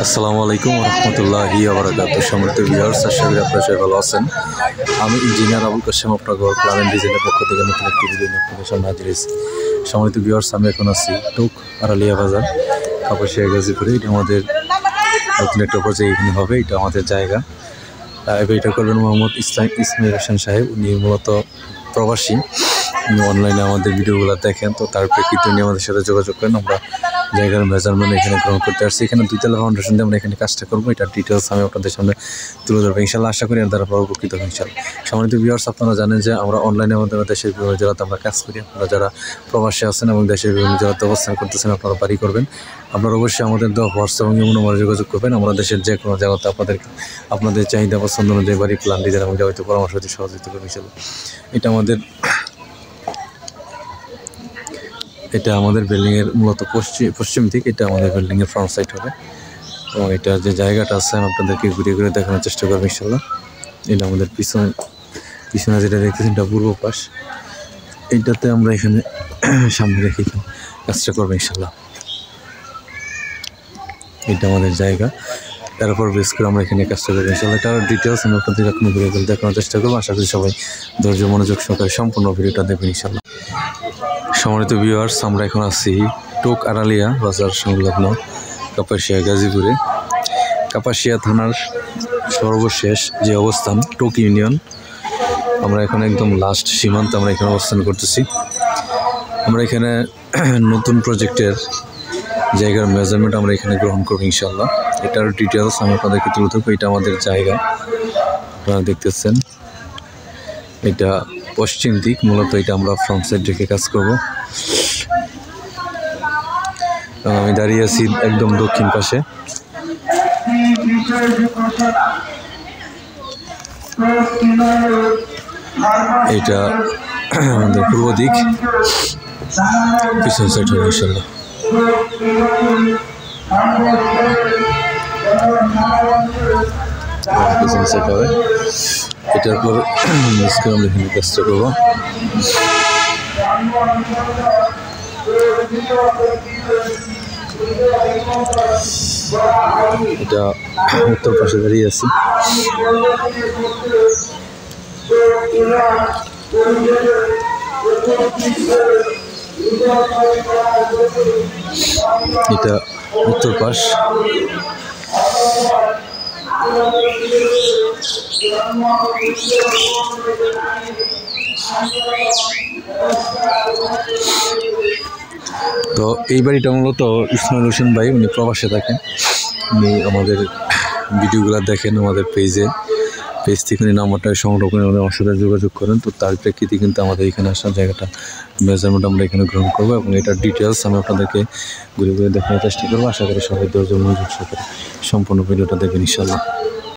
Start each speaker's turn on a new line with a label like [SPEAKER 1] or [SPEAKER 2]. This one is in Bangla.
[SPEAKER 1] আসসালামু আলাইকুম রহমতুল্লাহি ওয়া বারাকাতুহু। সম্মানিত ভিউয়ার্স, আশা করি আপনারা সবাই ভালো আছেন। আমি ইঞ্জিনিয়ার আবুল কাশেম, আপনার ঘর প্ল্যান এন্ড ডিজাইনের পক্ষ থেকে নতুন একটি ভিডিও নিয়ে আপনাদের সামনে হাজির হয়েছি। সম্মানিত ভিউয়ার্স, আমি এখন আছি টুক আড়ালিয়া বাজার, কাপাসিয়া গাজীপুরে। এটা আমাদের নতুন একটা প্রজেক্ট এখানে হবে, এটা আমাদের জায়গা। এবার এটা করবেন মোহাম্মদ ইসমাইল হোসেন সাহেব। উনি মূলত প্রবাসী, অনলাইনে আমাদের ভিডিওগুলো দেখেন, তো তার প্রেক্ষিতে নিয়ে আমাদের সাথে যোগাযোগ করেন। আমরা জায়গার মেজারমেন্ট এখানে গ্রহণ করতে আসছি। এখানে দুইতলা ফাউন্ডেশন দিয়ে আমরা এখানে কাজটা করবো। এটার ডিটেলস আমি আপনাদের সামনে তুলে ধরবো ইনশাল্লাহ। আশা করি দ্বারা উপকৃত হবে ইনশাল্লাহ। সম্মানিত ভিউয়ার্স, আপনারা জানেন যে আমরা অনলাইনে আমাদের দেশের বিভিন্ন জেলাতে আমরা কাজ করি। আপনারা যারা প্রবাসী আছেন এবং দেশের বিভিন্ন জেলাতে অবস্থান করতেছেন, আপনারা বাড়ি করবেন, আপনারা অবশ্যই আমাদের হোয়াটসঅ্যাপ এবং ইমো নম্বরে যোগাযোগ করবেন। আমরা দেশের যে কোনো জায়গাতে আপনাদের চাহিদা পছন্দ অনুযায়ী বাড়ি প্ল্যান ডিজাইন এবং যাবতীয় পরামর্শ দিয়ে সহযোগিতা করবেন ইনশাল্লাহ। এটা আমাদের বিল্ডিংয়ের মূলত পশ্চিম দিক। এটা আমাদের বিল্ডিংয়ের ফ্রন্ট সাইড হবে এবং এটা যে জায়গাটা আছে আমি আপনাদেরকে ঘুরে ঘুরে দেখানোর চেষ্টা করবো ইনশাল্লাহ। এটা আমাদের পিছনে যেটা দেখতেছেন এটা পূর্ব পাশ। এইটাতে আমরা এখানে সামনে রেখে কাজটা করবো ইনশাল্লাহ। এটা আমাদের জায়গা, তারপর বেশ করে আমরা এখানে কাজটা করবো ইনশাল্লাহ। এটার ডিটেলস আমি আপনাদের এখন ঘুরে ঘুরে দেখানোর চেষ্টা করবো। আশা করি সবাই ধৈর্য মনোযোগ সহকারে সম্পূর্ণ ভিডিওটা দেখবেন ইনশাল্লাহ। সম্মানিত ভিউয়ার্স, আমরা এখন আছি টুক আড়ালিয়া বাজার সংলগ্ন কাপাসিয়া গাজীপুরে। কাপাসিয়া থানার সর্বশেষ যে অবস্থান টুক ইউনিয়ন, আমরা এখন একদম লাস্ট সীমান্ত আমরা এখানে অবস্থান করতেছি। আমরা এখানে নতুন প্রজেক্টের জায়গার মেজারমেন্ট আমরা এখানে গ্রহণ করবো ইনশাল্লাহ। এটার ডিটেলস আমি আপনাদেরকে তুলে ধরবো। এটা আমাদের জায়গা, আপনারা দেখতেছেন। এটা পশ্চিম দিক, মূলত এটা আমরা ফ্রন্ট সাইড রেখে কাজ করব। আমি দাঁড়িয়ে আছি একদম দক্ষিণ পাশে। এটা আমাদের পূর্ব দিক, পিছন সাইড হবে ইনশাল্লাহ। পিছন সাইড হবে। এটার পর আমরা এখানে কাজটা করবো। এটা উত্তর পাশে দাঁড়িয়ে আছি। এটা উত্তর পাশ। তো এই বাড়িটা মূলত ইসমাইল হোসেন ভাই, উনি প্রবাসে থাকেন। উনি আমাদের ভিডিওগুলো দেখেন আমাদের পেজ থেকে উনি নাম্বারটা সংগ্রহ করে আমাদের আমার সাথে যোগাযোগ করেন। তো তার প্রেক্ষিতে কিন্তু আমাদের এখানে আসার জায়গাটা মেজারমেন্ট আমরা এখানে গ্রহণ করবো এবং এটার ডিটেলস আমি আপনাদেরকে ঘুরে ঘুরে দেখানোর চেষ্টা করবো। আশা করি সবাই ধৈর্য মনোযোগ সহকারে সম্পূর্ণ ভিডিওটা দেখবেন ইনশাল্লাহ।